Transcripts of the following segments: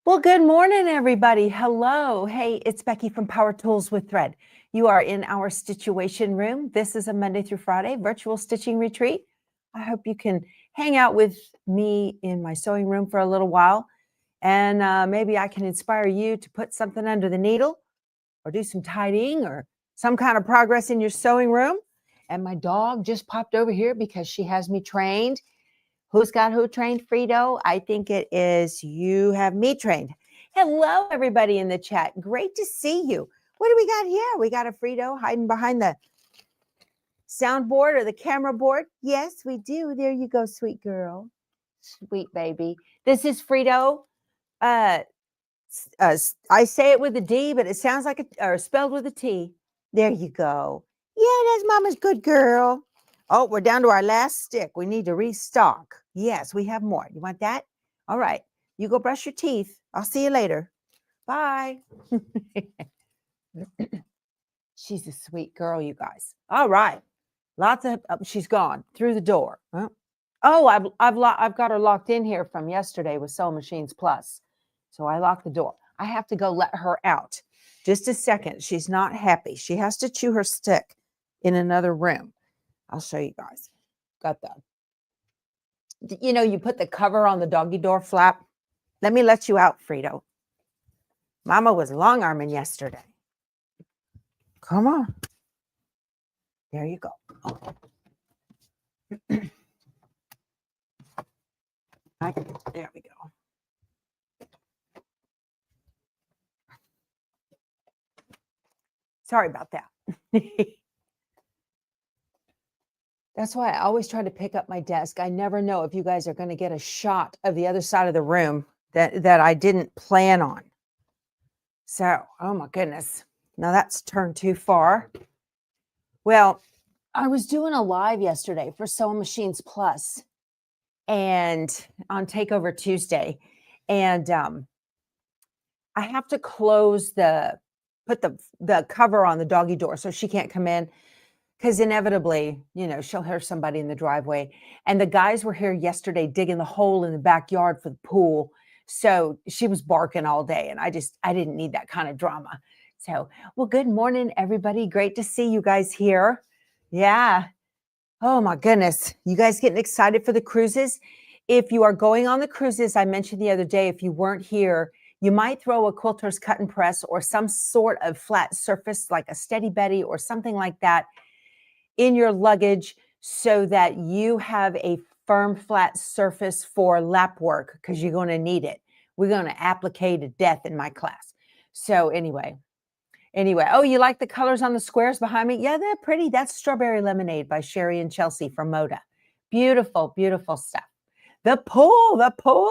Well, good morning, everybody. Hello. Hey, it's Becky from Power Tools with Thread. You are in our Stitchuation room. This is a Monday through Friday virtual stitching retreat. I hope you can hang out with me in my sewing room for a little while, and maybe I can inspire you to put something under the needle or do some tidying or some kind of progress in your sewing room. And my dog just popped over here because she has me trained. Who's got who trained, Frito? I think it is you have me trained. Hello, everybody in the chat. Great to see you. What do we got here? We got a Frito hiding behind the soundboard or the camera board. Yes, we do. There you go, sweet girl. Sweet baby. This is Frito. I say it with a D, but it sounds like or spelled with a T. There you go. Yeah, that's Mama's good girl. Oh, we're down to our last stick. We need to restock. Yes, we have more. You want that? All right. You go brush your teeth. I'll see you later. Bye. She's a sweet girl, you guys. All right. Lots of, she's gone through the door. Huh? Oh, I've got her locked in here from yesterday with Sew Machines Plus. So I locked the door. I have to go let her out. Just a second. She's not happy. She has to chew her stick in another room. I'll show you guys. Got that. You know, you put the cover on the doggy door flap. Let me let you out, Frito. Mama was long arming yesterday. Come on. There you go. Oh. There we go. Sorry about that. That's why I always try to pick up my desk. I never know if you guys are going to get a shot of the other side of the room that I didn't plan on. So, oh my goodness. Now that's turned too far. Well, I was doing a live yesterday for Sewing Machines Plus and on Takeover Tuesday. And I have to close put the cover on the doggy door so she can't come in. Because inevitably, you know, she'll hear somebody in the driveway. And the guys were here yesterday digging the hole in the backyard for the pool. So she was barking all day. And I didn't need that kind of drama. So, well, good morning, everybody. Great to see you guys here. Yeah. Oh, my goodness. You guys getting excited for the cruises? If you are going on the cruises, I mentioned the other day, if you weren't here, you might throw a quilter's cut and press or some sort of flat surface like a Steady Betty or something like that in your luggage so that you have a firm, flat surface for lap work because you're going to need it. We're going to applique to death in my class. So anyway. Oh, you like the colors on the squares behind me? Yeah, they're pretty. That's Strawberry Lemonade by Sherry and Chelsea from Moda. Beautiful, beautiful stuff. The pool.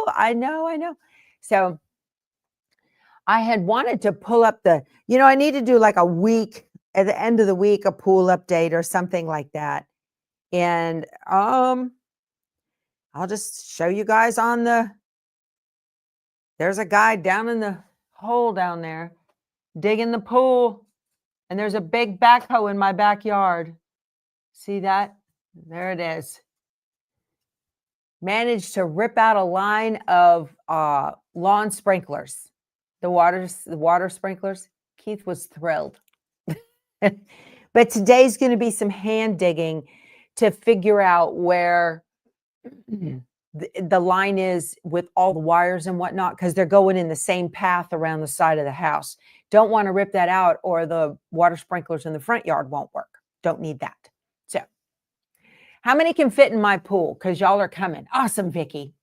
I know. So I had wanted to pull up I need to do like a week at the end of the week, a pool update or something like that. And I'll just show you guys there's a guy down in the hole down there digging the pool. And there's a big backhoe in my backyard. See that? There it is. Managed to rip out a line of lawn sprinklers, the water sprinklers. Keith was thrilled. But today's going to be some hand digging to figure out where the line is with all the wires and whatnot, because they're going in the same path around the side of the house. Don't want to rip that out or the water sprinklers in the front yard won't work. Don't need that. So how many can fit in my pool? Because y'all are coming. Awesome, Vicki.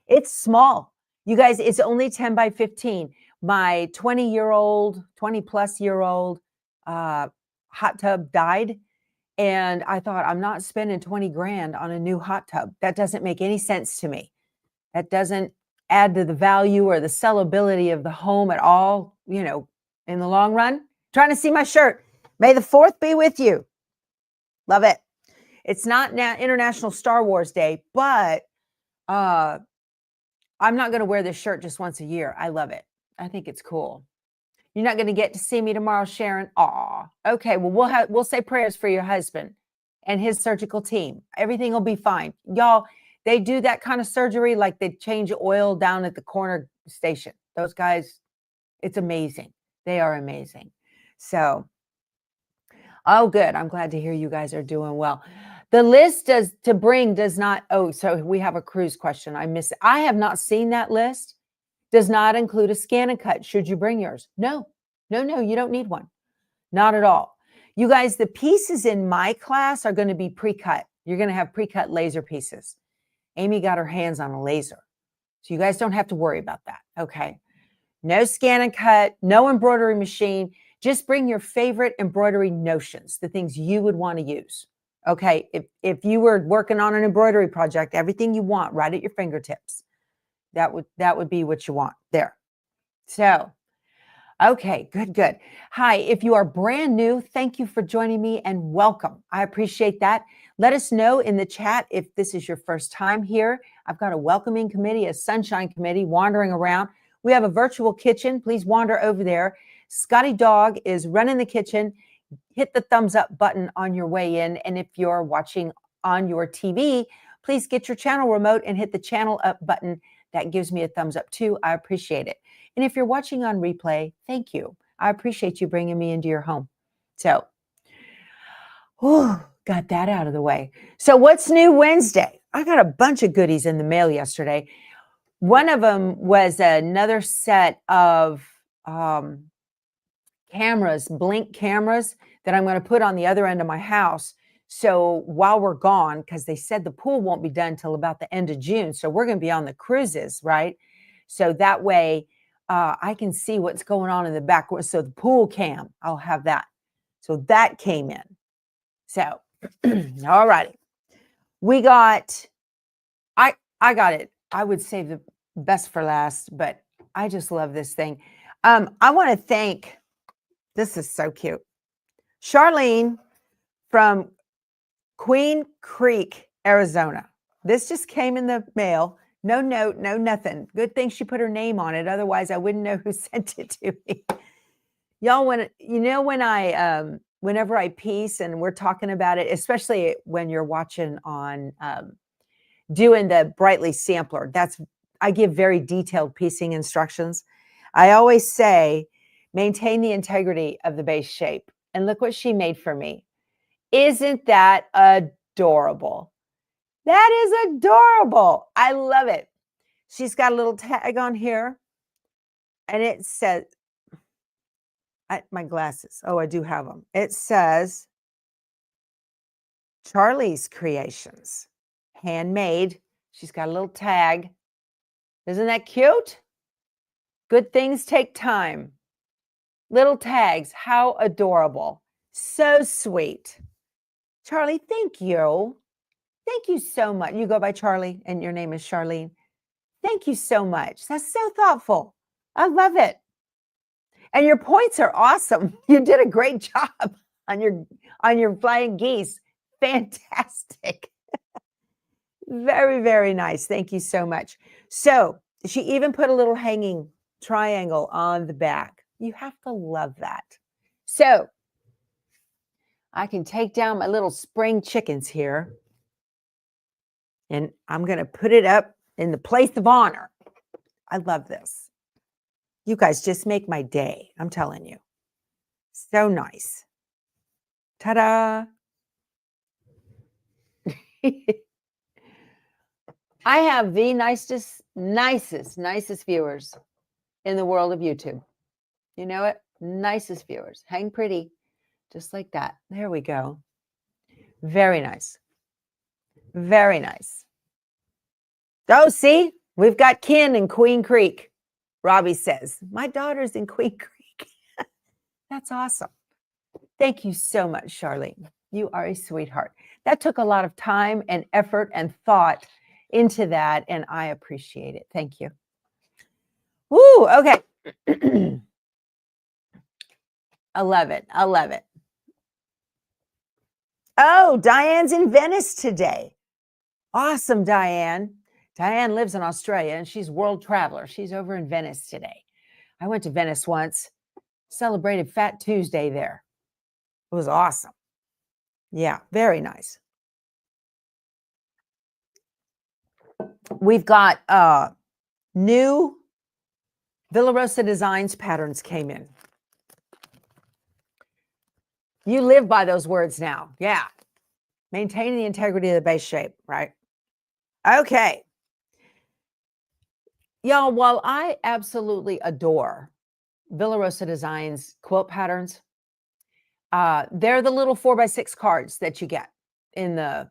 It's small. You guys, it's only 10 by 15. My 20-plus-year-old hot tub died. And I thought, I'm not spending 20 grand on a new hot tub. That doesn't make any sense to me. That doesn't add to the value or the sellability of the home at all, in the long run. Trying to see my shirt. May the 4th be with you. Love it. It's not now International Star Wars Day, but I'm not going to wear this shirt just once a year. I love it. I think it's cool. You're not going to get to see me tomorrow, Sharon. Aw. Okay, well, we'll say prayers for your husband and his surgical team. Everything will be fine. Y'all, They do that kind of surgery, like they change oil down at the corner station. Those guys, it's amazing. They are amazing. So, oh, good. I'm glad to hear you guys are doing well. The list does not. Oh, so we have a cruise question. I have not seen that list. Does not include a scan and cut. Should you bring yours? No, you don't need one. Not at all. You guys, the pieces in my class are going to be pre-cut. You're going to have pre-cut laser pieces. Amy got her hands on a laser. So you guys don't have to worry about that. Okay. No scan and cut, no embroidery machine. Just bring your favorite embroidery notions, the things you would want to use. Okay. If you were working on an embroidery project, everything you want right at your fingertips. That would be what you want there. So, okay, good. Hi, if you are brand new, thank you for joining me and welcome. I appreciate that. Let us know in the chat if this is your first time here. I've got a welcoming committee, a sunshine committee wandering around. We have a virtual kitchen. Please wander over there. Scotty Dog is running the kitchen. Hit the thumbs up button on your way in. And if you're watching on your TV, please get your channel remote and hit the channel up button. That gives me a thumbs up too. I appreciate it. And if you're watching on replay, thank you. I appreciate you bringing me into your home. So, got that out of the way. So what's new Wednesday? I got a bunch of goodies in the mail yesterday. One of them was another set of cameras, Blink cameras that I'm going to put on the other end of my house. So while we're gone, because they said the pool won't be done till about the end of June. So we're going to be on the cruises, right? So that way I can see what's going on in the back. So the pool cam, I'll have that. So that came in. So, all righty. We got, I got it. I would save the best for last, but I just love this thing. I want to thank, this is so cute, Charlene from Queen Creek, Arizona. This just came in the mail. No note, no nothing. Good thing she put her name on it. Otherwise, I wouldn't know who sent it to me. Y'all, when whenever I piece and we're talking about it, especially when you're watching on doing the Brightly sampler, I give very detailed piecing instructions. I always say, maintain the integrity of the base shape. And look what she made for me. Isn't that adorable? That is adorable. I love it. She's got a little tag on here. And it says, my glasses. Oh, I do have them. It says, Charlie's Creations. Handmade. She's got a little tag. Isn't that cute? Good things take time. Little tags. How adorable. So sweet. Charlie, thank you. Thank you so much. You go by Charlie and your name is Charlene. Thank you so much. That's so thoughtful. I love it. And your points are awesome. You did a great job on your flying geese. Fantastic. Very, very nice. Thank you so much. So she even put a little hanging triangle on the back. You have to love that. So I can take down my little spring chickens here. And I'm going to put it up in the place of honor. I love this. You guys just make my day. I'm telling you. So nice. Ta-da. I have the nicest viewers in the world of YouTube. You know it? Nicest viewers. Hang pretty. Just like that. There we go. Very nice. Very nice. Oh, see? We've got kin in Queen Creek. Robbie says, my daughter's in Queen Creek. That's awesome. Thank you so much, Charlene. You are a sweetheart. That took a lot of time and effort and thought into that, and I appreciate it. Thank you. Woo, okay. I love it. I love it. Oh, Diane's in Venice today. Awesome, Diane. Diane lives in Australia, and she's a world traveler. She's over in Venice today. I went to Venice once, celebrated Fat Tuesday there. It was awesome. Yeah, very nice. we've got new Villa Rosa Designs patterns came in. You live by those words now. Yeah. Maintaining the integrity of the base shape, right? Okay. Y'all, while I absolutely adore Villa Rosa Designs quilt patterns, they're the little 4x6 cards that you get in the,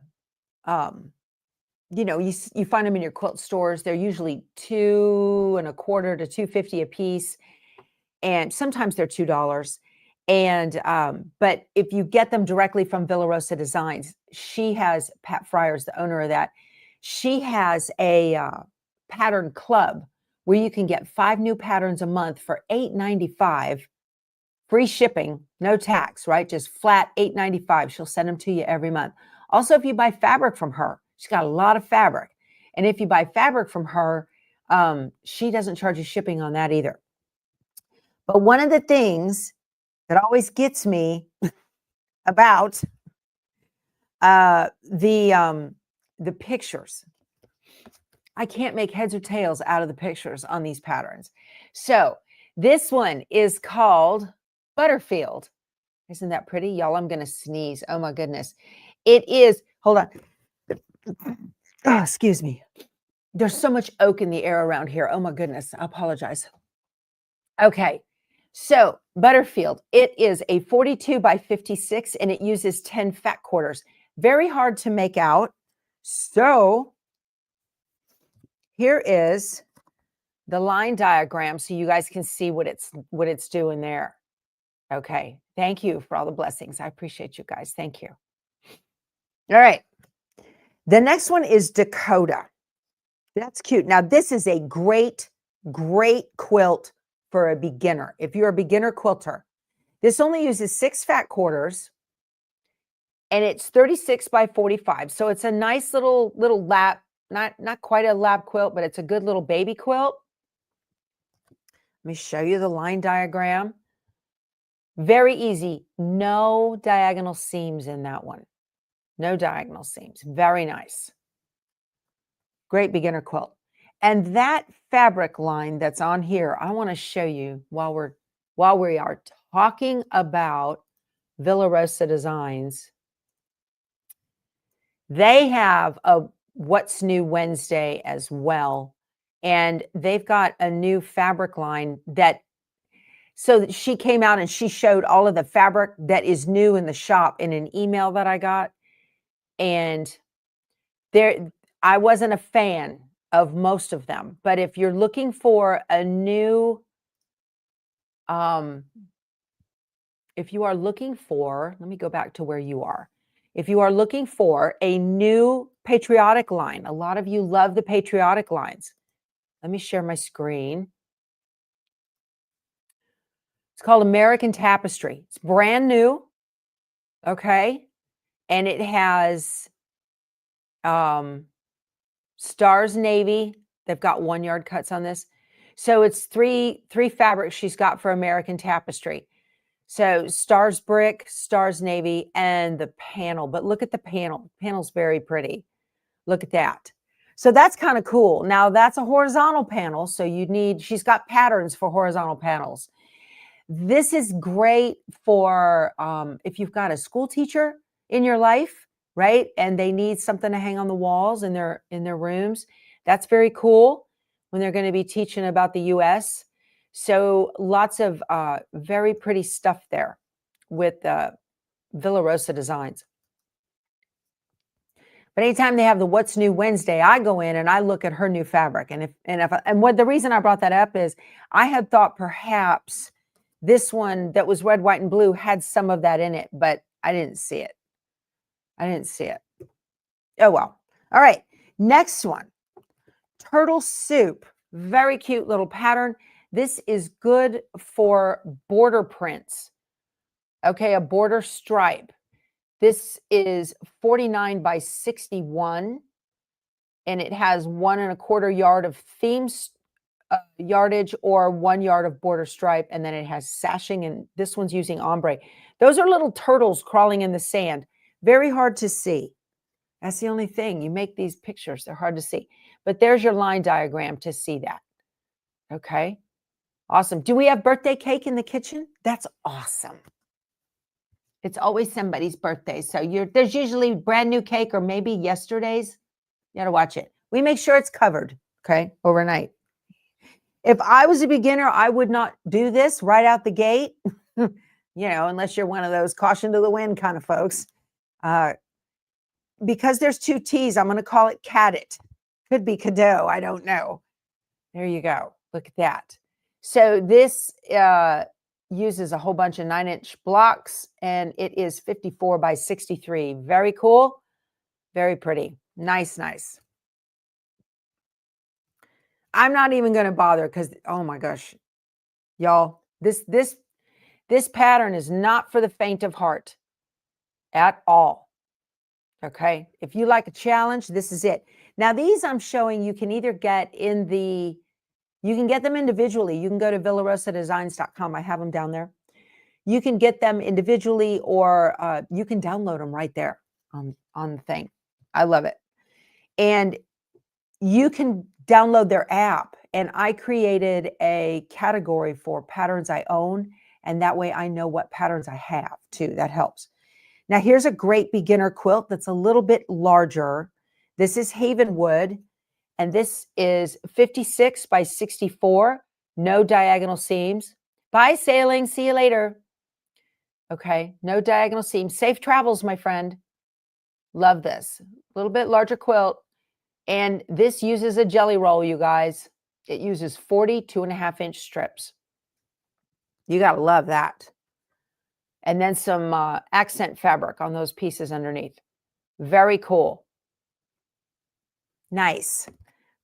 you know, you find them in your quilt stores. They're usually $2.25 to $2.50 a piece, and sometimes they're $2. And but if you get them directly from Villa Rosa Designs, she has, Pat Fryer's the owner of that. She has a pattern club where you can get 5 new patterns a month for $8.95, free shipping, no tax, right? Just flat $8.95. She'll send them to you every month. Also, if you buy fabric from her, she's got a lot of fabric. And if you buy fabric from her, she doesn't charge you shipping on that either. But one of the things that always gets me about the pictures, I can't make heads or tails out of the pictures on these patterns. So this one is called Butterfield. Isn't that pretty? Y'all, I'm going to sneeze. Oh my goodness. It is, hold on. Oh, excuse me. There's so much oak in the air around here. Oh my goodness. I apologize. Okay. So Butterfield, it is a 42 by 56 and it uses 10 fat quarters. Very hard to make out. So here is the line diagram so you guys can see what it's doing there. Okay. Thank you for all the blessings. I appreciate you guys. Thank you. All right. The next one is Dakota. That's cute. Now, this is a great, great quilt for a beginner. If you're a beginner quilter, this only uses 6 fat quarters and it's 36 by 45. So it's a nice little lap, not quite a lap quilt, but it's a good little baby quilt. Let me show you the line diagram. Very easy. No diagonal seams in that one. No diagonal seams. Very nice. Great beginner quilt. And that fabric line that's on here, I want to show you while we are talking about Villa Rosa Designs. They have a What's New Wednesday as well. And they've got a new fabric line so she came out and she showed all of the fabric that is new in the shop in an email that I got. And I wasn't a fan of most of them, but if you're looking for a new, if you are looking for, let me go back to where you are. If you are looking for a new patriotic line, a lot of you love the patriotic lines. Let me share my screen. It's called American Tapestry. It's brand new. Okay. And it has Stars Navy. They've got 1 yard cuts on this. So it's three fabrics she's got for American Tapestry. So Stars Brick, Stars Navy, and the panel. But look at the panel. The panel's very pretty. Look at that. So that's kind of cool. Now that's a horizontal panel. So she's got patterns for horizontal panels. This is great for if you've got a school teacher in your life, right? And they need something to hang on the walls in their rooms. That's very cool when they're going to be teaching about the U.S. So lots of very pretty stuff there with Villa Rosa Designs. But anytime they have the What's New Wednesday, I go in and I look at her new fabric. And what the reason I brought that up is I had thought perhaps this one that was red, white, and blue had some of that in it, but I didn't see it. I didn't see it. Oh, well. All right. Next one. Turtle Soup. Very cute little pattern. This is good for border prints. Okay, a border stripe. This is 49 by 61, and it has 1.25 yard of themes yardage or 1 yard of border stripe, and then it has sashing, and this one's using ombre. Those are little turtles crawling in the sand. Very hard to see. That's the only thing. You make these pictures, they're hard to see. but there's your line diagram to see that. Okay. Awesome. Do we have birthday cake in the kitchen? That's awesome. It's always somebody's birthday. So there's usually brand new cake or maybe yesterday's. You got to watch it. We make sure it's covered, okay, overnight. If I was a beginner, I would not do this right out the gate, unless you're one of those caution to the wind kind of folks. Because there's two T's, I'm going to call it cadit. Could be cadeau. I don't know. There you go. Look at that. So this uses a whole bunch of 9-inch blocks, and it is 54 by 63. Very cool. Very pretty. Nice, nice. I'm not even going to bother because, oh my gosh, y'all, this pattern is not for the faint of heart at all. Okay. If you like a challenge, this is it. Now, these I'm showing you can either get you can get them individually. You can go to villarosadesigns.com. I have them down there. You can get them individually, or you can download them right there on the thing. I love it. And you can download their app. And I created a category for patterns I own. And that way I know what patterns I have too. That helps. Now, here's a great beginner quilt that's a little bit larger. This is Haven Wood. And this is 56 by 64. No diagonal seams. Bye, sailing. See you later. Okay. No diagonal seams. Safe travels, my friend. Love this. A little bit larger quilt. And this uses a jelly roll, you guys. It uses 40 2.5-inch strips. You got to love that. And then some accent fabric on those pieces underneath. Very cool. Nice.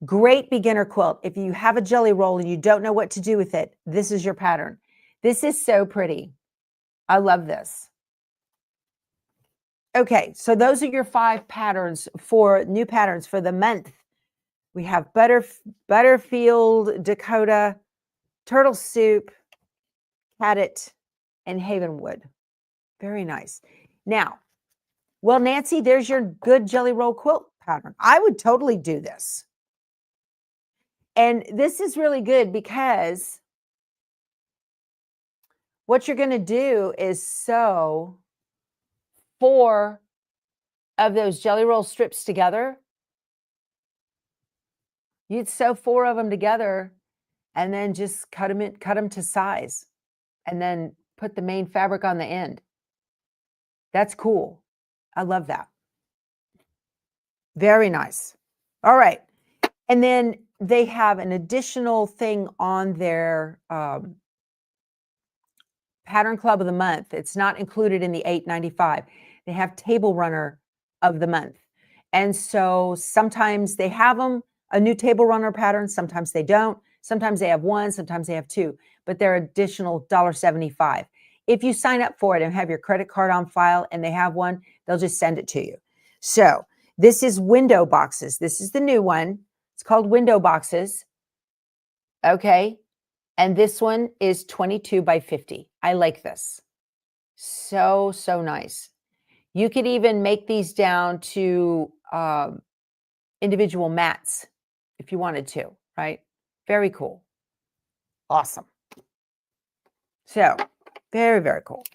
Great beginner quilt. If you have a jelly roll and you don't know what to do with it, this is your pattern. This is so pretty. I love this. Okay, so those are your 5 patterns for new patterns for the month. We have Butterfield, Dakota, Turtle Soup, Cadit, and Havenwood. Very nice. Now, well, Nancy, there's your good jelly roll quilt pattern. I would totally do this. And this is really good because what you're going to do is sew 4 of those jelly roll strips together. You'd sew 4 of them together and then just cut them to size and then put the main fabric on the end. That's cool. I love that. Very nice. All right. And then they have an additional thing on their Pattern Club of the Month. It's not included in the $8.95. They have Table Runner of the Month. And so sometimes they have them, a new Table Runner pattern. Sometimes they don't. Sometimes they have 1. Sometimes they have 2. But they're additional $1.75. If you sign up for it and have your credit card on file and they have one, they'll just send it to you. So this is window boxes. This is the new one. It's called window boxes. Okay. And this one is 22 by 50. I like this. So, so nice. You could even make these down to individual mats if you wanted to, right? Very cool. Awesome. So, very, very cool.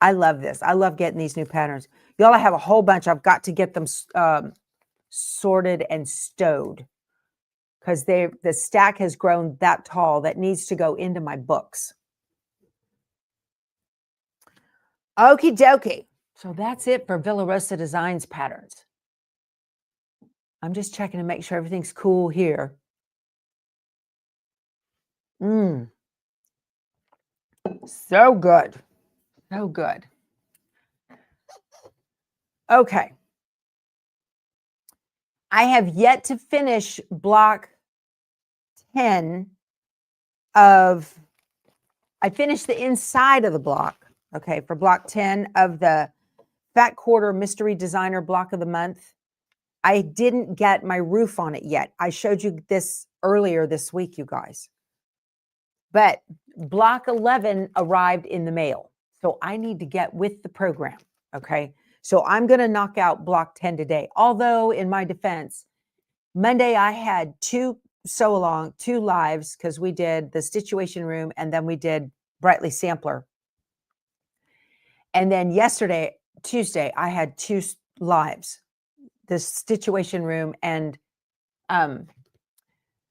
I love this. I love getting these new patterns. Y'all, I have a whole bunch. I've got to get them sorted and stowed because the stack has grown that tall that needs to go into my books. Okie dokie. So that's it for Villa Rosa Designs patterns. I'm just checking to make sure everything's cool here. So good. So good. Okay. I have yet to finish block 10 of, I finished the inside of the block, okay, for block 10 of the Fat Quarter Mystery Designer block of the month. I didn't get my roof on it yet. I showed you this earlier this week, you guys. But block 11 arrived in the mail. So I need to get with the program, okay? So I'm going to knock out block 10 today. Although, in my defense, Monday, I had 2 sew along, 2 lives because we did the Stitchuation room and then we did Brightly Sampler. And then yesterday, Tuesday, I had 2 lives, the Stitchuation room and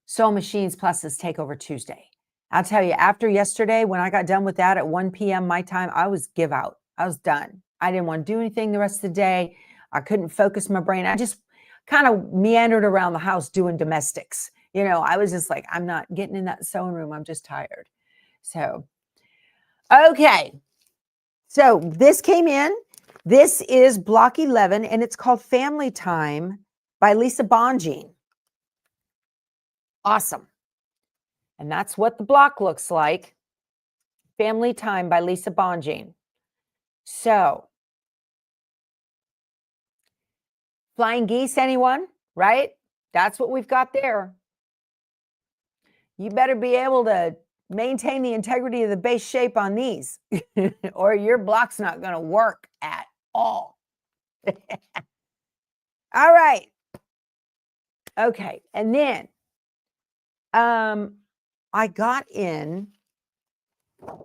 Sew Machines plus this Takeover Tuesday. I'll tell you, after yesterday, when I got done with that at 1 p.m. my time, I was give out. I was done. I didn't want to do anything the rest of the day. I couldn't focus my brain. I just kind of meandered around the house doing domestics. You know, I was just like, I'm not getting in that sewing room. I'm just tired. So, okay. So this came in. This is block 11, and it's called Family Time by Lisa Bonjean. Awesome. And that's what the block looks like. Family Time by Lisa Bonjean. So, flying geese, anyone? Right? That's what we've got there. You better be able to maintain the integrity of the base shape on these, or your block's not going to work at all. All right. Okay. And then I got in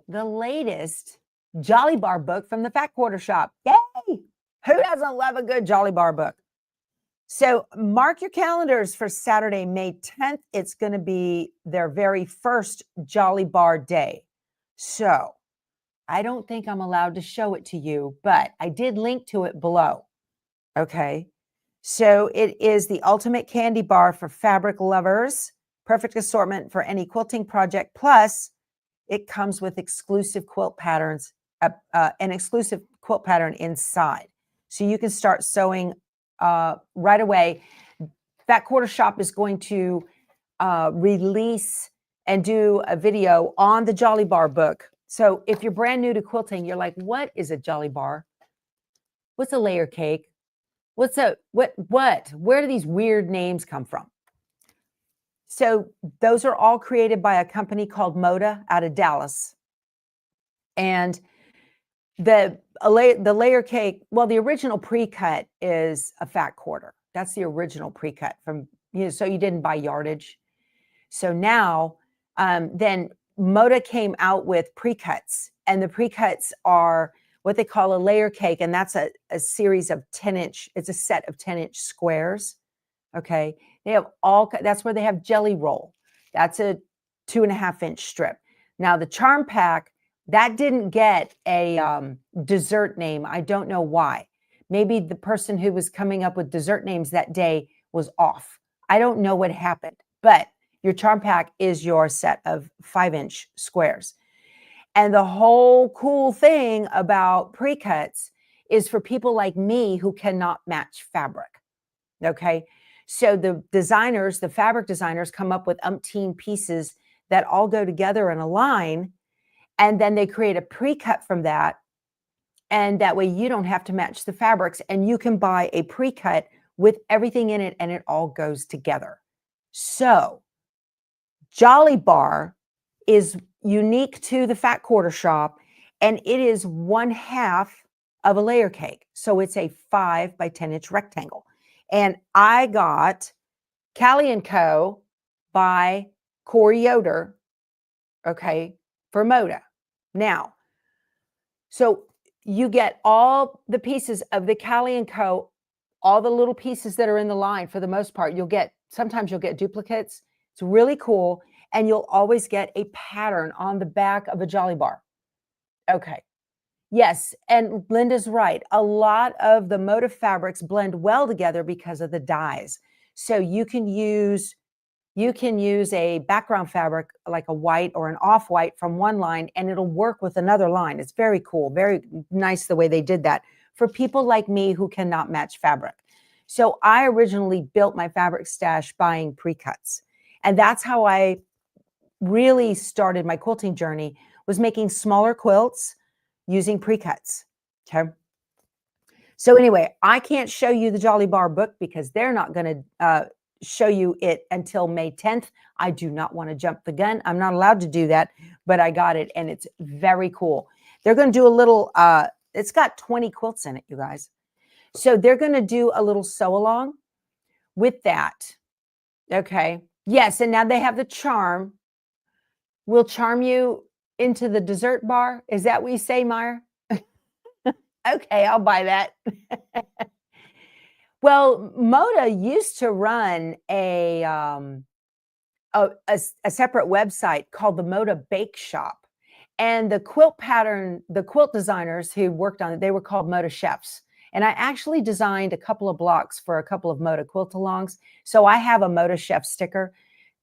the latest Jolly Bar book from the Fat Quarter Shop. Yay! Who doesn't love a good Jolly Bar book? So mark your calendars for Saturday, May 10th. It's going to be their very first Jolly Bar day. So I don't think I'm allowed to show it to you, but I did link to it below. Okay. So it is the ultimate candy bar for fabric lovers. Perfect assortment for any quilting project. Plus, it comes with exclusive quilt patterns, an exclusive quilt pattern inside. So you can start sewing right away. Fat Quarter Shop is going to release and do a video on the Jolly Bar book. So if you're brand new to quilting, you're like, what is a Jolly Bar? What's a layer cake? What's a, what? Where do these weird names come from? So those are all created by a company called Moda out of Dallas. And the layer cake, well, the original pre-cut is a fat quarter. That's the original pre-cut from, you know, so you didn't buy yardage. So now, then Moda came out with pre-cuts, and the pre-cuts are what they call a layer cake. And that's a series of 10-inch, it's a set of 10-inch squares. Okay. They have all, that's where they have jelly roll. That's a 2.5-inch strip. Now the charm pack, that didn't get a dessert name. I don't know why. Maybe the person who was coming up with dessert names that day was off. I don't know what happened, but your charm pack is your set of 5-inch squares. And the whole cool thing about pre-cuts is for people like me who cannot match fabric. Okay. So the designers, the fabric designers, come up with umpteen pieces that all go together in a line. And then they create a pre-cut from that. And that way you don't have to match the fabrics, and you can buy a pre-cut with everything in it and it all goes together. So Jolly Bar is unique to the Fat Quarter Shop, and it is 1/2 of a layer cake. So it's a 5 by 10-inch rectangle. And I got Callie & Co. by Corey Yoder, okay, for Moda. Now, so you get all the pieces of the Callie & Co., all the little pieces that are in the line for the most part. Sometimes you'll get duplicates. It's really cool. And you'll always get a pattern on the back of a Jolly Bar. Okay. Yes. And Linda's right. A lot of the Moda fabrics blend well together because of the dyes. So you can use a background fabric like a white or an off-white from one line, and it'll work with another line. It's very cool. Very nice the way they did that for people like me who cannot match fabric. So I originally built my fabric stash buying pre-cuts. And that's how I really started my quilting journey, was making smaller quilts using pre-cuts. Okay. So anyway, I can't show you the Jolly Bar book because they're not going to show you it until May 10th. I do not want to jump the gun. I'm not allowed to do that, but I got it and it's very cool. They're going to do a little, it's got 20 quilts in it, you guys. So they're going to do a little sew along with that. Okay. Yes, and now they have the charm. We'll charm you into the dessert bar. Is that what you say, Meyer? Okay, I'll buy that. Well, Moda used to run a separate website called the Moda Bake Shop. And the quilt designers who worked on it, they were called Moda Chefs. And I actually designed a couple of blocks for a couple of Moda quilt-alongs. So I have a Moda Chef sticker,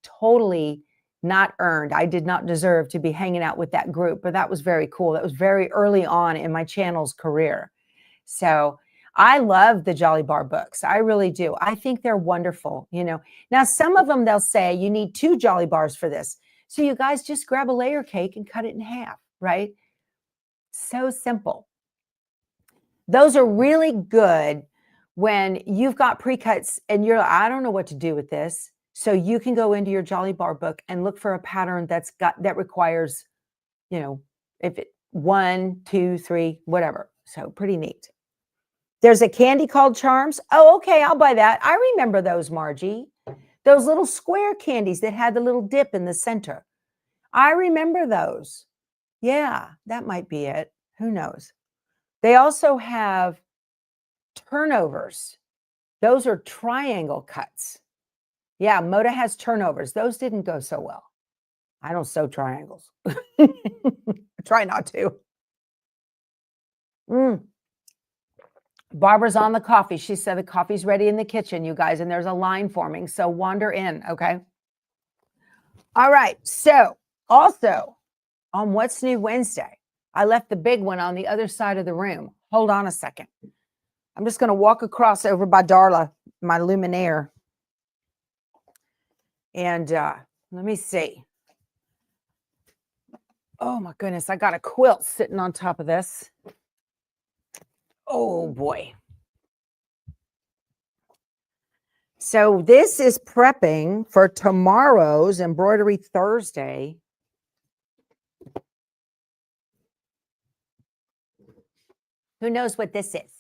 totally not earned. I did not deserve to be hanging out with that group, but that was very cool. That was very early on in my channel's career. So I love the Jolly Bar books. I really do. I think they're wonderful. Now some of them, they'll say you need 2 Jolly Bars for this. So you guys just grab a layer cake and cut it in half, right? So simple. Those are really good when you've got pre-cuts and you're like, I don't know what to do with this. So you can go into your Jolly Bar book and look for a pattern that requires, if it 1, 2, 3, whatever. So pretty neat. There's a candy called Charms. Oh, okay, I'll buy that. I remember those, Margie. Those little square candies that had the little dip in the center. I remember those. Yeah, that might be it. Who knows? They also have turnovers. Those are triangle cuts. Yeah, Moda has turnovers. Those didn't go so well. I don't sew triangles. Try not to. Barbara's on the coffee. She said the coffee's ready in the kitchen, you guys, and there's a line forming. So wander in, okay? All right. So also on What's New Wednesday, I left the big one on the other side of the room. Hold on a second. I'm just going to walk across over by Darla, my luminaire. And let me see. Oh, my goodness. I got a quilt sitting on top of this. Oh, boy. So this is prepping for tomorrow's Embroidery Thursday. Who knows what this is?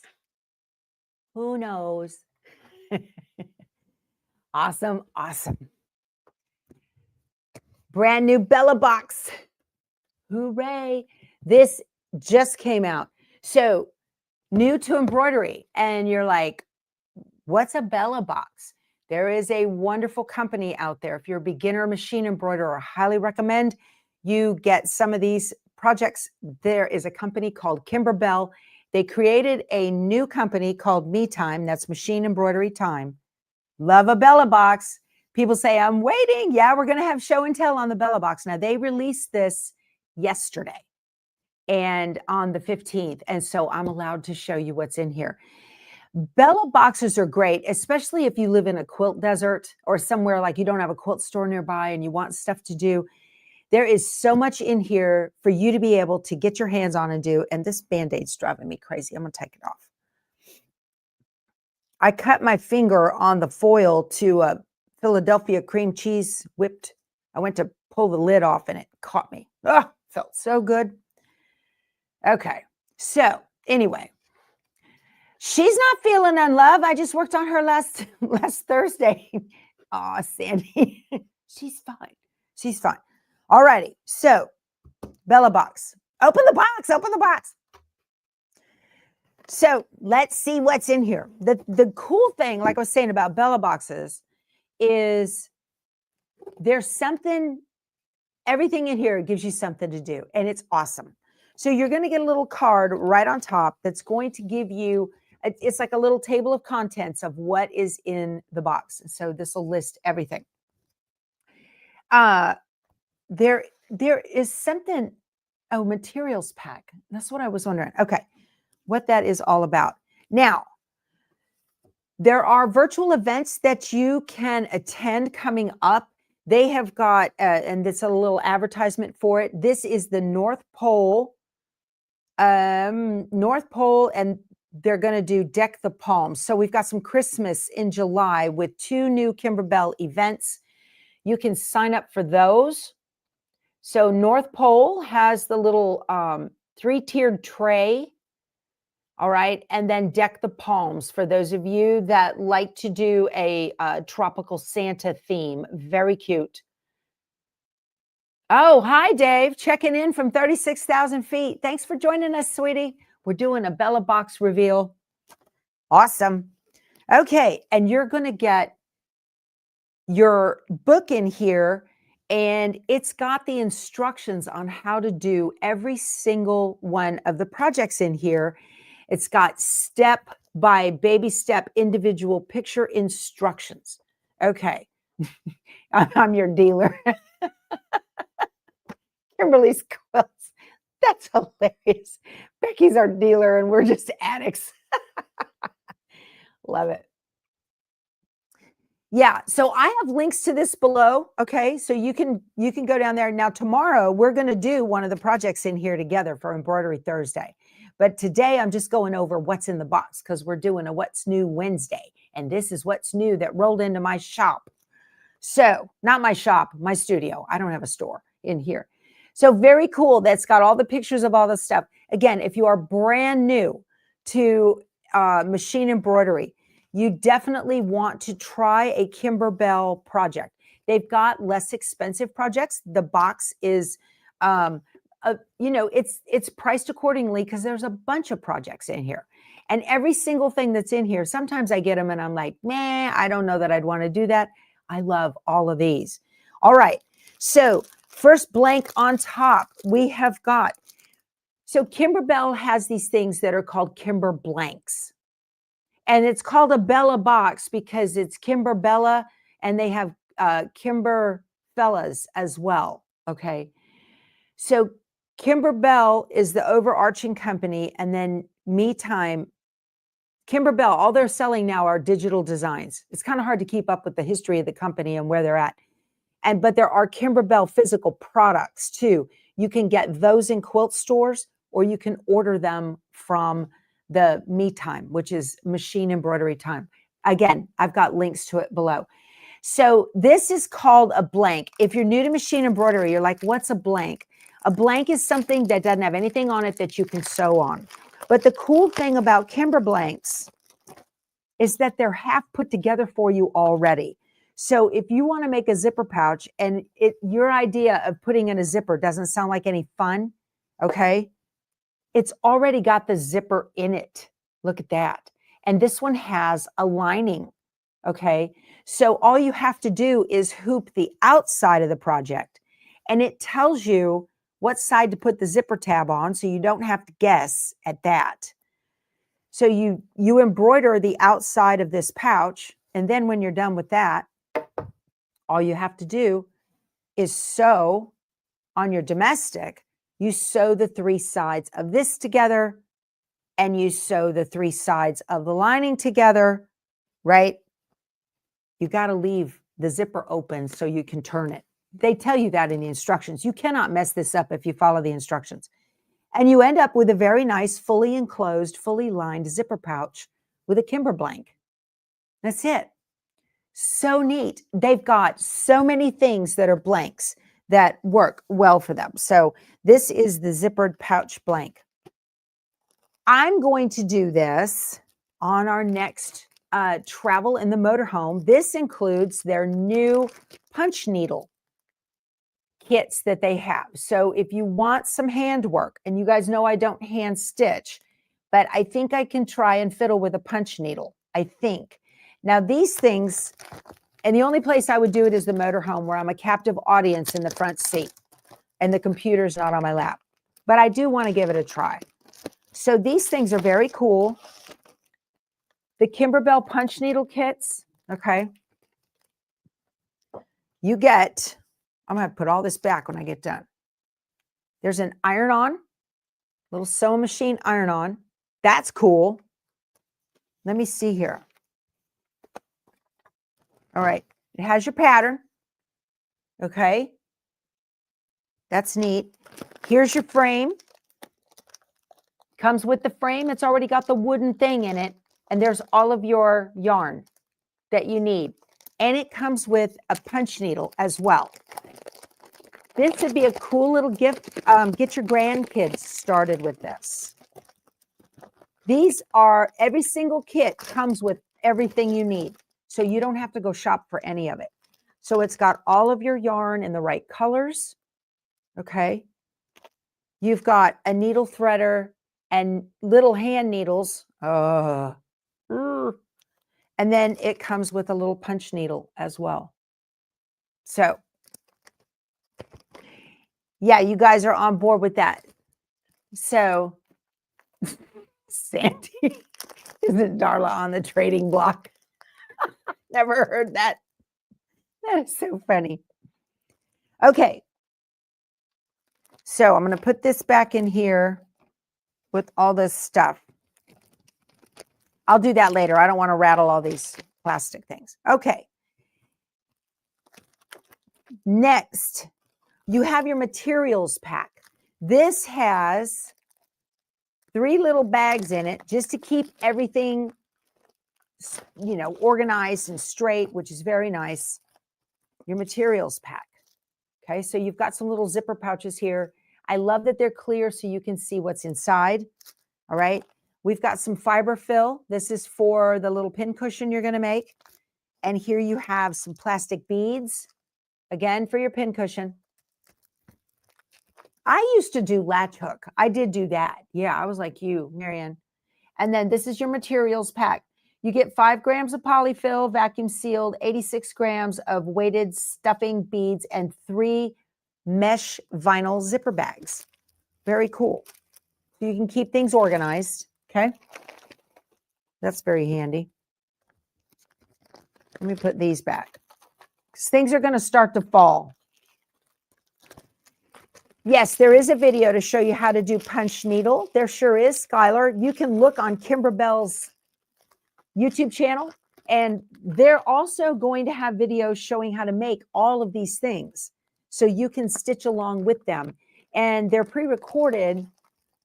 Who knows? Awesome, awesome. Brand new Bella box. Hooray. This just came out. So new to embroidery. And you're like, what's a Bella box? There is a wonderful company out there. If you're a beginner machine embroiderer, I highly recommend you get some of these projects. There is a company called Kimberbell. They created a new company called Me Time. That's Machine Embroidery Time. Love a Bella box. People say, I'm waiting. Yeah, we're going to have show and tell on the Bella box. Now, they released this yesterday and on the 15th. And so I'm allowed to show you what's in here. Bella boxes are great, especially if you live in a quilt desert or somewhere like you don't have a quilt store nearby and you want stuff to do. There is so much in here for you to be able to get your hands on and do. And this Band-Aid's driving me crazy. I'm going to take it off. I cut my finger on the foil to a Philadelphia cream cheese whipped. I went to pull the lid off and it caught me. Oh, felt so good. Okay. So anyway, she's not feeling unloved. I just worked on her last Thursday. Aw, Sandy. She's fine. She's fine. All righty. So Bella box. Open the box. Open the box. So let's see what's in here. The cool thing, like I was saying about Bella boxes, is there's something, everything in here gives you something to do, and it's awesome. So you're going to get a little card right on top that's going to give you, it's like a little table of contents of what is in the box. So this will list everything. There is something, oh, materials pack. That's what I was wondering. Okay. What that is all about. Now, there are virtual events that you can attend coming up. They have got, and it's a little advertisement for it. This is the North Pole, and they're going to do Deck the Palms. So we've got some Christmas in July with 2 new Kimberbell events. You can sign up for those. So North Pole has the little 3-tiered tray. All right. And then deck the palms for those of you that like to do a tropical Santa theme. Very cute. Oh, hi, Dave. Checking in from 36,000 feet. Thanks for joining us, sweetie. We're doing a Bella box reveal. Awesome. Okay. And you're going to get your book in here, and it's got the instructions on how to do every single one of the projects in here. It's got step by baby step individual picture instructions. Okay. I'm your dealer. Kimberly's quilts. That's hilarious. Becky's our dealer and we're just addicts. Love it. Yeah, so I have links to this below, okay? So you can go down there. Now tomorrow we're going to do one of the projects in here together for Embroidery Thursday. But today I'm just going over what's in the box because we're doing a What's New Wednesday. And this is what's new that rolled into my shop. So, not my shop, my studio. I don't have a store in here. So very cool. That's got all the pictures of all the stuff. Again, if you are brand new to machine embroidery, you definitely want to try a Kimberbell project. They've got less expensive projects. The box is, it's priced accordingly because there's a bunch of projects in here. And every single thing that's in here, sometimes I get them and I'm like, nah, I don't know that I'd want to do that. I love all of these. All right. So first blank on top, we have got, so Kimberbell has these things that are called Kimber blanks. And it's called a Bella box because it's Kimberbella and they have Kimber Fellas as well. Okay. So Kimberbell is the overarching company. And then MeTime, Kimberbell, all they're selling now are digital designs. It's kind of hard to keep up with the history of the company and where they're at. But there are Kimberbell physical products too. You can get those in quilt stores or you can order them from the MeTime, which is Machine Embroidery Time. Again, I've got links to it below. So this is called a blank. If you're new to machine embroidery, you're like, what's a blank? A blank is something that doesn't have anything on it that you can sew on. But the cool thing about Kimber blanks is that they're half put together for you already. So if you want to make a zipper pouch and your idea of putting in a zipper doesn't sound like any fun, okay? It's already got the zipper in it. Look at that. And this one has a lining, okay? So all you have to do is hoop the outside of the project and it tells you what side to put the zipper tab on so you don't have to guess at that. So you embroider the outside of this pouch and then when you're done with that, all you have to do is sew on your domestic. You sew the three sides of this together and you sew the three sides of the lining together, right? You got to leave the zipper open so you can turn it. They tell you that in the instructions. You cannot mess this up if you follow the instructions. And you end up with a very nice, fully enclosed, fully lined zipper pouch with a Kimber blank. That's it. So neat. They've got so many things that are blanks that work well for them. So this is the zippered pouch blank. I'm going to do this on our next travel in the motorhome. This includes their new punch needle kits that they have. So if you want some handwork, and you guys know I don't hand stitch, but I think I can try and fiddle with a punch needle, I think. Now these things, and the only place I would do it is the motorhome where I'm a captive audience in the front seat and the computer's not on my lap. But I do want to give it a try. So these things are very cool. The Kimberbell punch needle kits, okay. You get, I'm going to put all this back when I get done. There's an iron-on, little sewing machine iron-on. That's cool. Let me see here. All right, it has your pattern, okay? That's neat. Here's your frame. Comes with the frame. It's already got the wooden thing in it, and there's all of your yarn that you need. And it comes with a punch needle as well. This would be a cool little gift. Get your grandkids started with this. These are, every single kit comes with everything you need. So you don't have to go shop for any of it. So it's got all of your yarn in the right colors. Okay. You've got a needle threader and little hand needles. And then it comes with a little punch needle as well. So yeah, you guys are on board with that. So Sandy, isn't Darla on the trading block? Never heard that. That is so funny. Okay. So I'm going to put this back in here with all this stuff. I'll do that later. I don't want to rattle all these plastic things. Okay. Next, you have your materials pack. This has 3 little bags in it just to keep everything, you know, organized and straight, which is very nice. Your materials pack. Okay, so you've got some little zipper pouches here. I love that they're clear so you can see what's inside. All right. We've got some fiber fill. This is for the little pin cushion you're going to make. And here you have some plastic beads, again, for your pin cushion. I used to do latch hook. I did do that. Yeah, I was like you, Marianne. And then this is your materials pack. You get 5 grams of polyfill, vacuum sealed, 86 grams of weighted stuffing beads, and 3 mesh vinyl zipper bags. Very cool. So you can keep things organized. Okay. That's very handy. Let me put these back, because things are going to start to fall. Yes, there is a video to show you how to do punch needle. There sure is, Skylar. You can look on Kimber Bell's YouTube channel, and they're also going to have videos showing how to make all of these things so you can stitch along with them. And they're pre-recorded.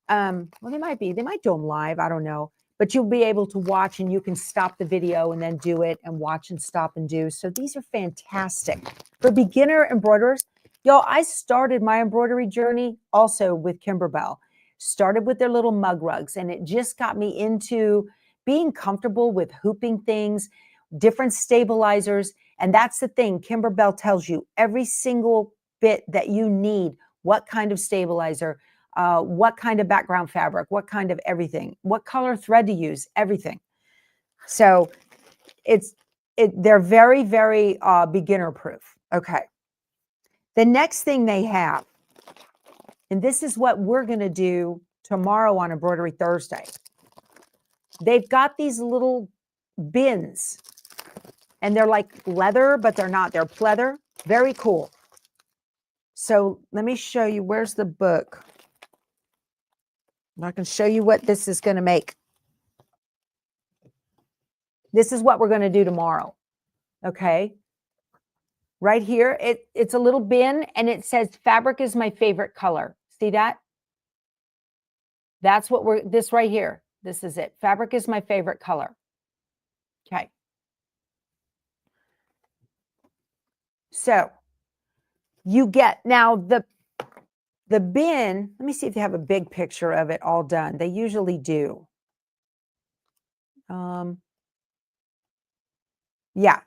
Well, they might do them live. I don't know. But you'll be able to watch, and you can stop the video and then do it and watch and stop and do. So these are fantastic for beginner embroiderers. Y'all, I started my embroidery journey also with Kimber Bell. Started with their little mug rugs, and it just got me into being comfortable with hooping things, different stabilizers. And that's the thing. Kimber Bell tells you every single bit that you need, what kind of stabilizer, what kind of background fabric, what kind of everything, what color thread to use, everything. So they're very, very beginner proof. Okay. The next thing they have, and this is what we're going to do tomorrow on Embroidery Thursday. They've got these little bins, and they're like leather, but they're not. They're pleather. Very cool. So let me show you. Where's the book? I can show you what this is going to make. This is what we're going to do tomorrow. Okay. Right here, it's a little bin, and it says fabric is my favorite color. See that? That's what this right here. This is it. Fabric is my favorite color. Okay. So you get now the bin. Let me see if they have a big picture of it all done. They usually do. Yeah.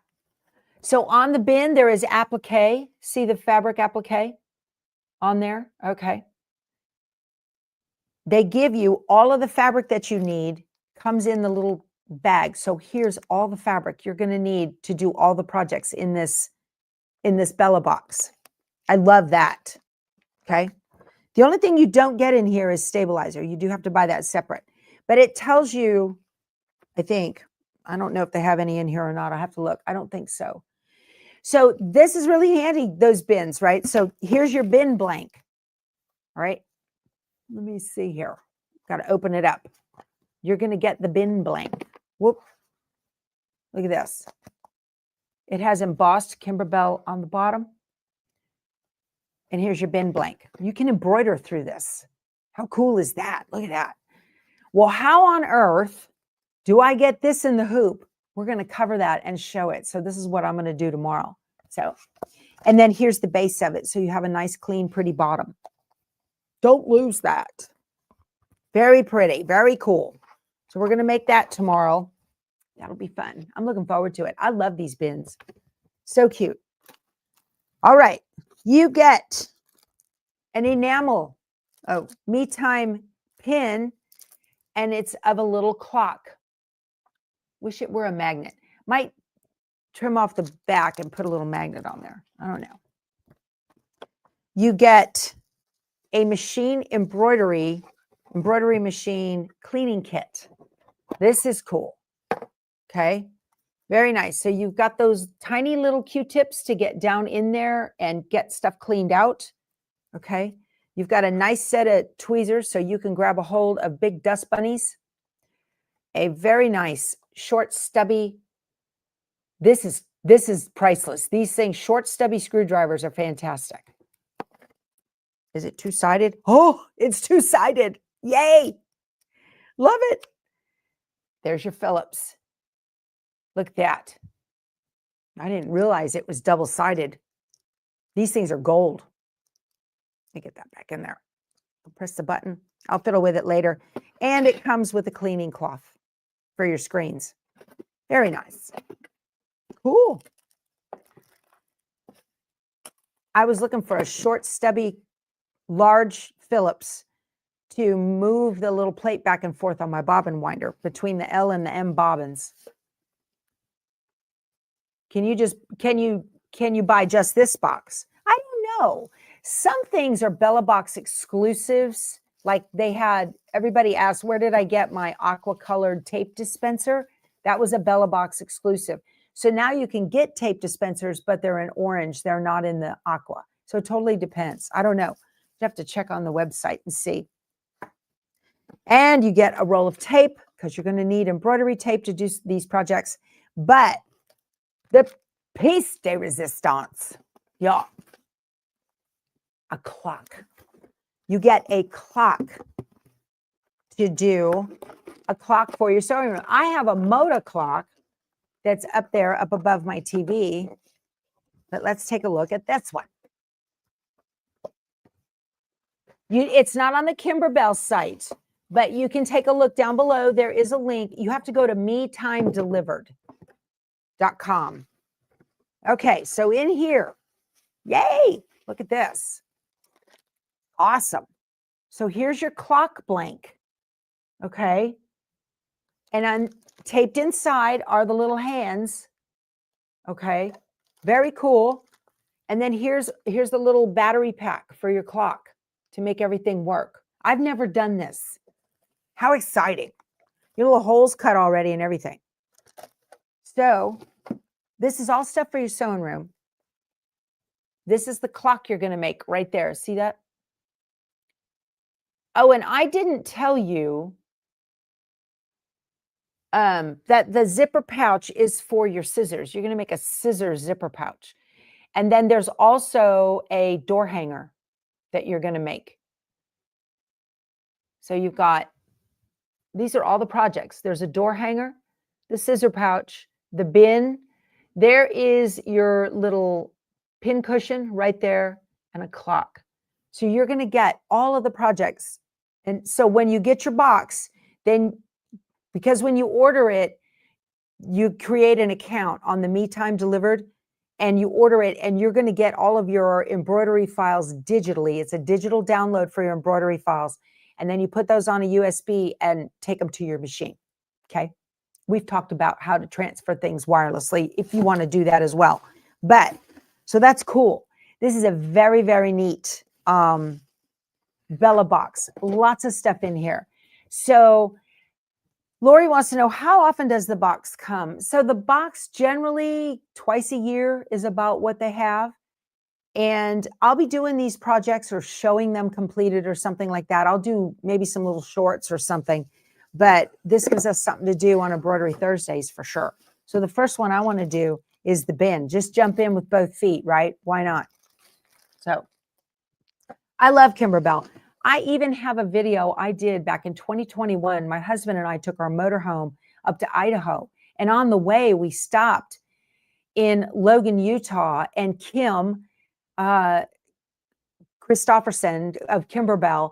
So on the bin, there is applique. See the fabric applique on there? Okay. They give you all of the fabric that you need, comes in the little bag. So here's all the fabric you're going to need to do all the projects in this Bella box. I love that. Okay. The only thing you don't get in here is stabilizer. You do have to buy that separate. But it tells you, I think, I don't know if they have any in here or not. I have to look. I don't think so. So this is really handy, those bins, right? So here's your bin blank. All right. Let me see here. Got to open it up. You're going to get the bin blank. Whoop. Look at this. It has embossed Kimber Bell on the bottom. And here's your bin blank. You can embroider through this. How cool is that? Look at that. Well, how on earth do I get this in the hoop? We're going to cover that and show it. So this is what I'm going to do tomorrow. So, and then here's the base of it. So you have a nice, clean, pretty bottom. Don't lose that. Very pretty. Very cool. So we're going to make that tomorrow. That'll be fun. I'm looking forward to it. I love these bins. So cute. All right. You get an enamel, me time pin, and it's of a little clock. Wish it were a magnet. Might trim off the back and put a little magnet on there. I don't know. You get a machine embroidery machine cleaning kit. This is cool. Okay. Very nice. So you've got those tiny little Q-tips to get down in there and get stuff cleaned out. Okay. You've got a nice set of tweezers so you can grab a hold of big dust bunnies. A very nice short stubby. This is priceless. These things, short stubby screwdrivers, are fantastic. Is it two-sided? Oh, it's two-sided. Yay. Love it. There's your Phillips. Look at that. I didn't realize it was double-sided. These things are gold. Let me get that back in there. I'll press the button. I'll fiddle with it later. And it comes with a cleaning cloth for your screens. Very nice. Cool. I was looking for a short, stubby, large Phillips to move the little plate back and forth on my bobbin winder between the L and the M bobbins. Can you buy just this box? I don't know. Some things are Bella Box exclusives. Like everybody asked, where did I get my aqua colored tape dispenser? That was a Bella Box exclusive. So now you can get tape dispensers, but they're in orange. They're not in the aqua. So it totally depends. I don't know. You have to check on the website and see. And you get a roll of tape because you're going to need embroidery tape to do these projects. But the piece de resistance, yeah, a clock. You get a clock to do a clock for your sewing room. I have a Moda clock that's up there, up above my TV. But let's take a look at this one. It's not on the Kimberbell site, but you can take a look down below. There is a link. You have to go to metimedelivered.com. Okay, so in here, yay, look at this. Awesome. So here's your clock blank, okay? And taped inside are the little hands, okay? Very cool. And then here's the little battery pack for your clock to make everything work. I've never done this. How exciting. Your little holes cut already and everything. So this is all stuff for your sewing room. This is the clock you're going to make right there. See that? Oh, and I didn't tell you that the zipper pouch is for your scissors. You're going to make a scissor zipper pouch. And then there's also a door hanger that you're going to make. So you've got, these are all the projects. There's a door hanger, the scissor pouch, the bin. There is your little pin cushion right there and a clock. So you're going to get all of the projects. And so when you get your box, then because when you order it, you create an account on the Me Time Delivered and you order it and you're going to get all of your embroidery files digitally. It's a digital download for your embroidery files. And then you put those on a USB and take them to your machine. Okay. We've talked about how to transfer things wirelessly if you want to do that as well. But so that's cool. This is a very, very neat Bella box. Lots of stuff in here. So Lori wants to know, how often does the box come? So the box generally twice a year is about what they have. And I'll be doing these projects or showing them completed or something like that. I'll do maybe some little shorts or something. But this gives us something to do on Embroidery Thursdays for sure. So the first one I want to do is the bin. Just jump in with both feet, right? Why not? So I love Kimberbell. I even have a video I did back in 2021. My husband and I took our motorhome up to Idaho. And on the way, we stopped in Logan, Utah. And Kim Christopherson of Kimberbell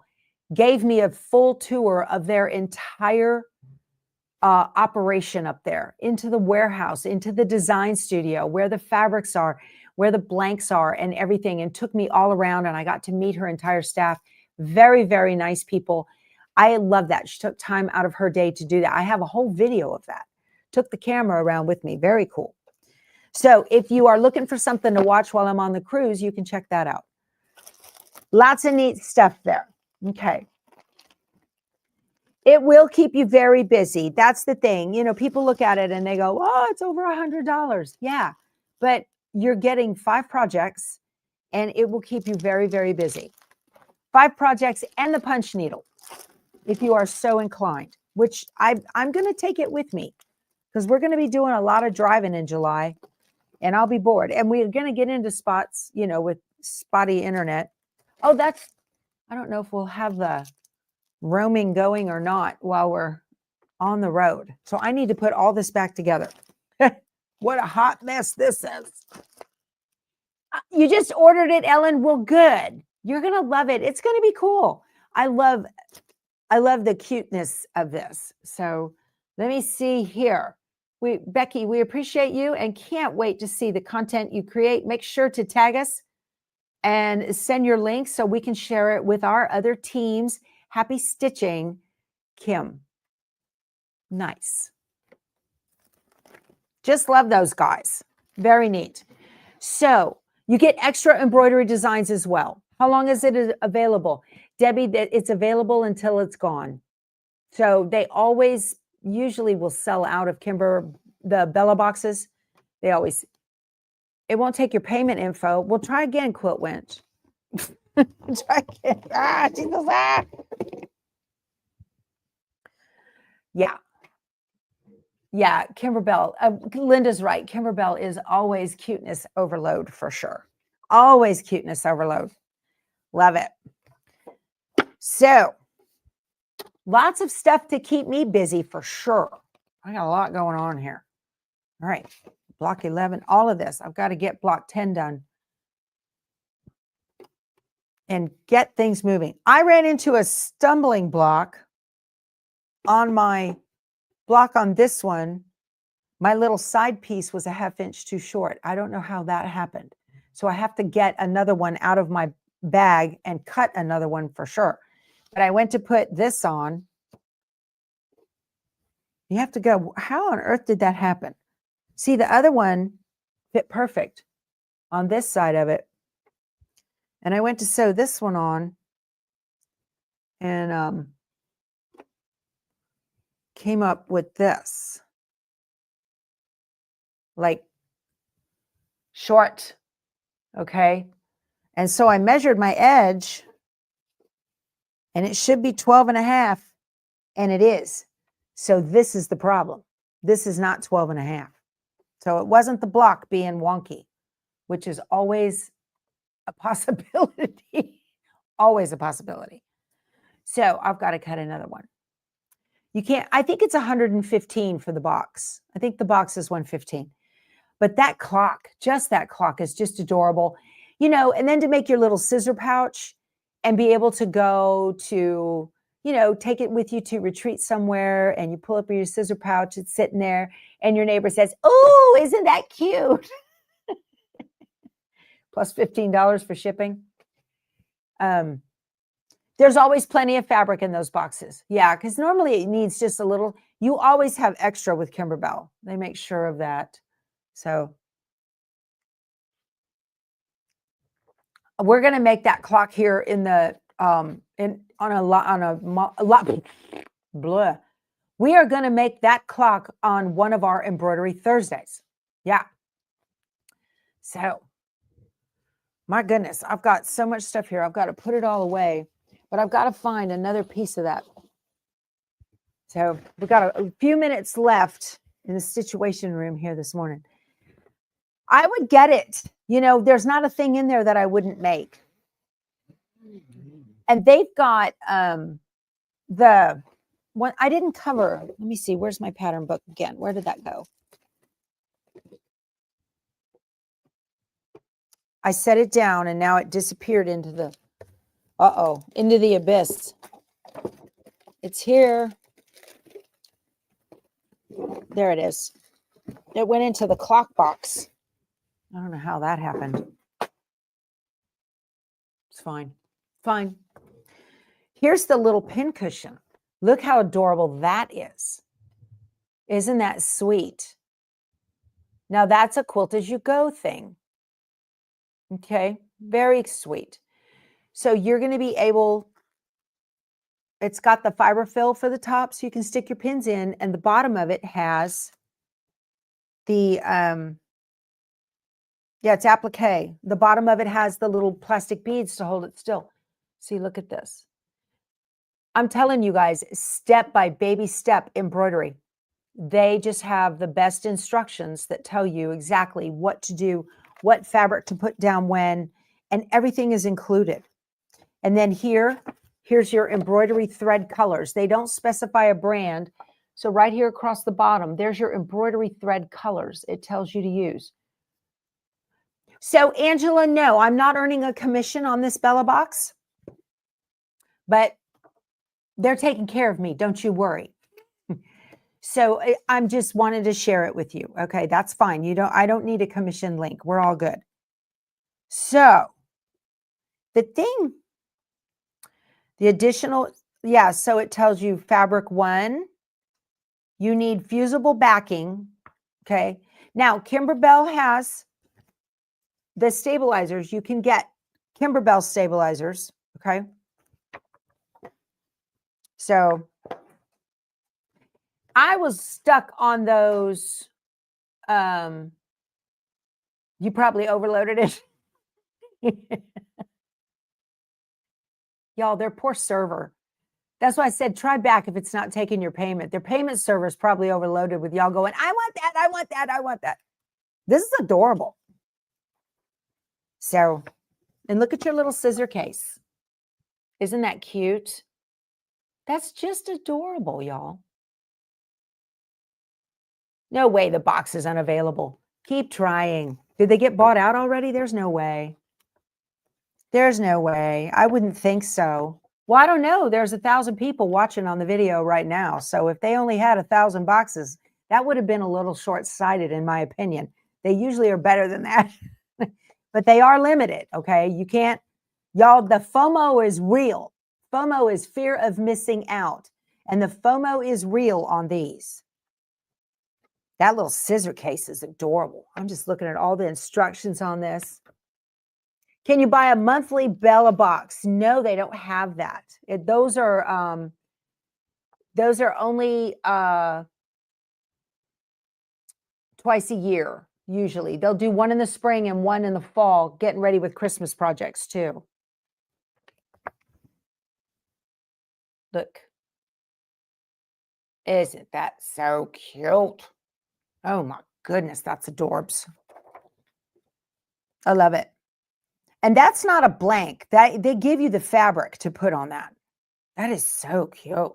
gave me a full tour of their entire operation up there, into the warehouse, into the design studio, where the fabrics are, where the blanks are and everything, and took me all around, and I got to meet her entire staff. Very, very nice people. I love that. She took time out of her day to do that. I have a whole video of that. Took the camera around with me. Very cool. So if you are looking for something to watch while I'm on the cruise, you can check that out. Lots of neat stuff there. Okay. It will keep you very busy. That's the thing. You know, people look at it and they go, oh, it's over $100. Yeah, but you're getting 5 projects and it will keep you very, very busy. 5 projects and the punch needle, if you are so inclined, which I'm going to take it with me because we're going to be doing a lot of driving in July and I'll be bored. And we're going to get into spots, you know, with spotty internet. Oh, I don't know if we'll have the roaming going or not while we're on the road. So I need to put all this back together. What a hot mess this is. You just ordered it, Ellen. Well, good. You're going to love it. It's going to be cool. I love the cuteness of this. So let me see here. Becky, we appreciate you and can't wait to see the content you create. Make sure to tag us and send your links so we can share it with our other teams. Happy stitching, Kim. Nice. Just love those guys. Very neat. So you get extra embroidery designs as well. How long is it available? Debbie, it's available until it's gone. So they always usually will sell out of Kimber, the Bella boxes. They always, it won't take your payment info. We'll try again, Quilt Wench. Try again. Jesus. Yeah, Kimberbell. Linda's right. Kimberbell is always cuteness overload for sure. Always cuteness overload. Love it. So, lots of stuff to keep me busy for sure. I got a lot going on here. All right, block 11, all of this. I've got to get block 10 done and get things moving. I ran into a stumbling block on my block on this one. My little side piece was a 1/2 inch too short. I don't know how that happened. So I have to get another one out of my bag and cut another one for sure. But I went to put this on. You have to go, how on earth did that happen? See, the other one fit perfect on this side of it. And I went to sew this one on and came up with this. Like short, okay? And so I measured my edge and it should be 12.5 and it is. So this is the problem. This is not 12.5. So it wasn't the block being wonky, which is always a possibility. Always a possibility. So I've got to cut another one. You can't, I think it's 115 for the box. I think the box is 115. But that clock, just that clock is just adorable. You know, and then to make your little scissor pouch and be able to go to, you know, take it with you to retreat somewhere and you pull up your scissor pouch, it's sitting there and your neighbor says, oh, isn't that cute? Plus $15 for shipping. There's always plenty of fabric in those boxes. Yeah, because normally it needs just a little. You always have extra with Kimberbell. They make sure of that. So we're going to make that clock here in the blah. We are going to make that clock on one of our embroidery Thursdays. Yeah. So, my goodness, I've got so much stuff here. I've got to put it all away, but I've got to find another piece of that. So we've got a few minutes left in the Stitchuation room here this morning. I would get it. You know, there's not a thing in there that I wouldn't make. And they've got the one I didn't cover. Let me see. Where's my pattern book again? Where did that go? I set it down and now it disappeared into the, into the abyss. It's here. There it is. It went into the clock box. I don't know how that happened. It's fine. Fine. Here's the little pin cushion. Look how adorable that is. Isn't that sweet? Now that's a quilt as you go thing. Okay, very sweet. So you're going to be able, it's got the fiber fill for the top so you can stick your pins in, and the bottom of it has the, it's applique. The bottom of it has the little plastic beads to hold it still. See, look at this. I'm telling you guys, step by baby step embroidery. They just have the best instructions that tell you exactly what to do, what fabric to put down when, and everything is included. And then here's your embroidery thread colors. They don't specify a brand. So right here across the bottom, there's your embroidery thread colors. It tells you to use. So Angela, no, I'm not earning a commission on this Bella box, but they're taking care of me. Don't you worry. So I'm just wanted to share it with you. Okay, that's fine. I don't need a commission link. We're all good. So the additional, so it tells you fabric 1, you need fusible backing. Okay. Now Kimberbell has the stabilizers. You can get Kimberbell stabilizers. Okay. So I was stuck on those. You probably overloaded it. Y'all, their poor server. That's why I said try back if it's not taking your payment. Their payment server is probably overloaded with y'all going, I want that, I want that, I want that. This is adorable. So, and look at your little scissor case. Isn't that cute? That's just adorable, y'all. No way the box is unavailable. Keep trying. Did they get bought out already? There's no way. There's no way. I wouldn't think so. Well, I don't know. There's 1,000 people watching on the video right now. So if they only had 1,000 boxes, that would have been a little short-sighted in my opinion. They usually are better than that. But they are limited, okay? You can't, y'all, the FOMO is real. FOMO is fear of missing out. And the FOMO is real on these. That little scissor case is adorable. I'm just looking at all the instructions on this. Can you buy a monthly Bella box? No, they don't have that. Those are only twice a year, usually. They'll do one in the spring and one in the fall, getting ready with Christmas projects too. Look. Isn't that so cute? Oh my goodness, that's adorbs. I love it. And that's not a blank. They give you the fabric to put on that. That is so cute.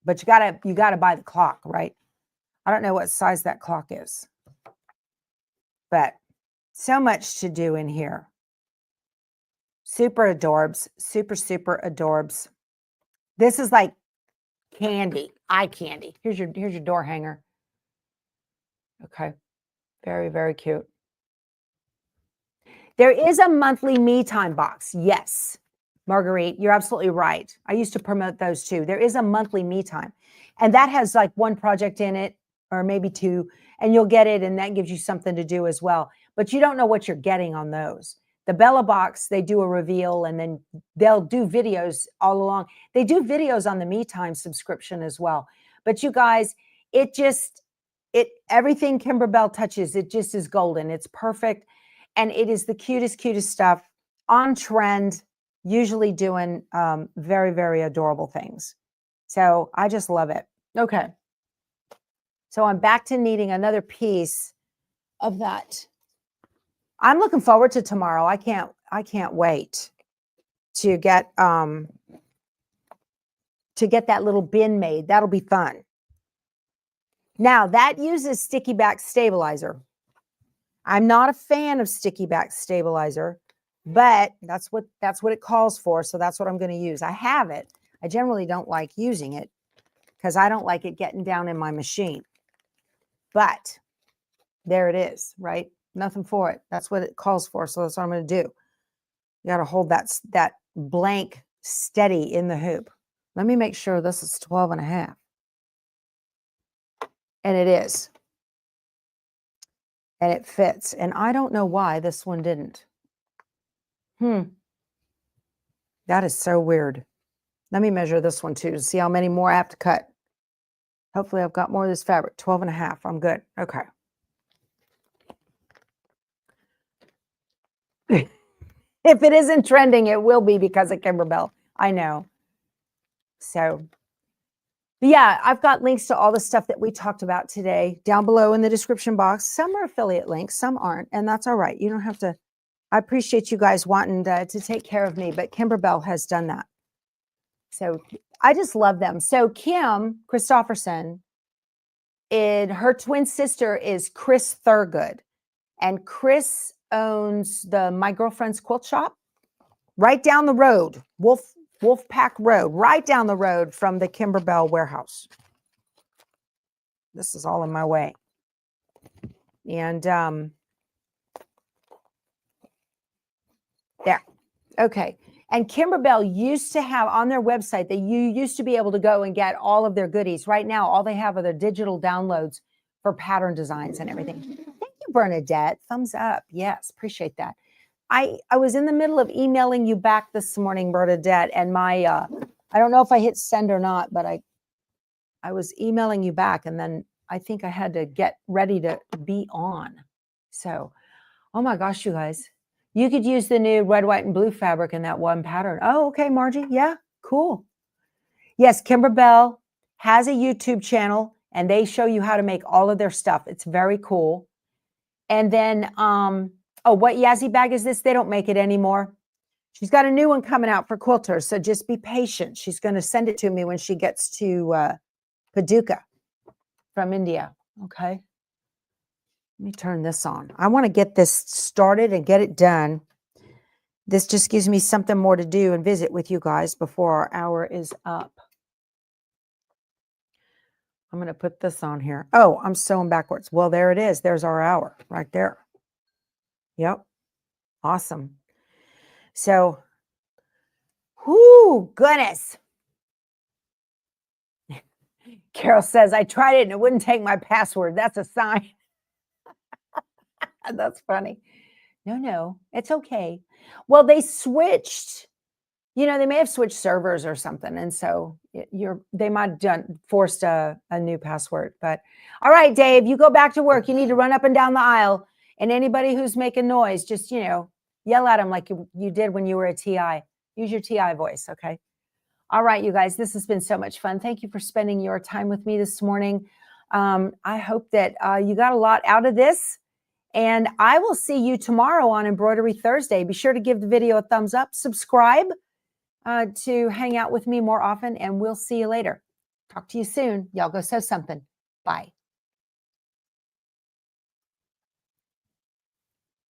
But you gotta buy the clock, right? I don't know what size that clock is. But so much to do in here. Super adorbs. Super, super adorbs. This is like candy, eye candy. Here's your door hanger. Okay. Very, very cute. There is a monthly me time box. Yes, Marguerite, you're absolutely right. I used to promote those too. There is a monthly me time. And that has like one project in it or maybe 2, and you'll get it. And that gives you something to do as well. But you don't know what you're getting on those. The Bella box, they do a reveal and then they'll do videos all along. They do videos on the me time subscription as well. But you guys, everything Kimberbell touches, it just is golden. It's perfect. And it is the cutest, cutest stuff on trend, usually doing very, very adorable things. So I just love it. Okay. So I'm back to needing another piece of that. I'm looking forward to tomorrow. I can't wait to get that little bin made. That'll be fun. Now that uses sticky back stabilizer. I'm not a fan of sticky back stabilizer, but that's what it calls for. So that's what I'm going to use. I have it. I generally don't like using it because I don't like it getting down in my machine. but there it is, right? Nothing for it. That's what it calls for. So that's what I'm going to do. You got to hold that blank steady in the hoop. Let me make sure this is 12 and a half. And it is. And it fits. And I don't know why this one didn't. That is so weird. Let me measure this one too to see how many more I have to cut. Hopefully I've got more of this fabric. 12 and a half. I'm good. Okay. If it isn't trending, it will be because of Kimberbell. I know. So, yeah, I've got links to all the stuff that we talked about today down below in the description box. Some are affiliate links, some aren't, and that's all right. You don't have to. I appreciate you guys wanting to take care of me, but Kimberbell has done that. So I just love them. So Kim Christopherson, her twin sister is Chris Thurgood, and Chris owns the My Girlfriend's Quilt Shop right down the road, Wolfpack Road, right down the road from the Kimberbell warehouse. This is all in my way. And there. Okay. And Kimberbell used to have on their website that you used to be able to go and get all of their goodies. Right now, all they have are their digital downloads for pattern designs and everything. Thank you, Bernadette. Thumbs up. Yes, appreciate that. I was in the middle of emailing you back this morning, Bernadette, and my I don't know if I hit send or not, but I was emailing you back, and then I think I had to get ready to be on. So, oh my gosh, you guys. You could use the new red, white, and blue fabric in that one pattern. Oh, okay, Margie. Yeah, cool. Yes, Kimberbell has a YouTube channel, and they show you how to make all of their stuff. It's very cool. And then, oh, what Yazzie bag is this? They don't make it anymore. She's got a new one coming out for quilters, so just be patient. She's going to send it to me when she gets to Paducah from India. Okay. Let me turn this on. I want to get this started and get it done. This just gives me something more to do and visit with you guys before our hour is up. I'm going to put this on here. Oh, I'm sewing backwards. Well, there it is. There's our hour right there. Yep. Awesome. So, whoo, goodness. Carol says, I tried it and it wouldn't take my password. That's a sign. That's funny. No, it's okay. Well, they switched, they may have switched servers or something. And so they might have forced a new password. But all right, Dave, you go back to work. You need to run up and down the aisle. And anybody who's making noise, just, yell at them like you did when you were a TI. Use your TI voice, okay? All right, you guys, this has been so much fun. Thank you for spending your time with me this morning. I hope that you got a lot out of this. And I will see you tomorrow on Embroidery Thursday. Be sure to give the video a thumbs up, subscribe to hang out with me more often, and we'll see you later. Talk to you soon. Y'all go sew something. Bye.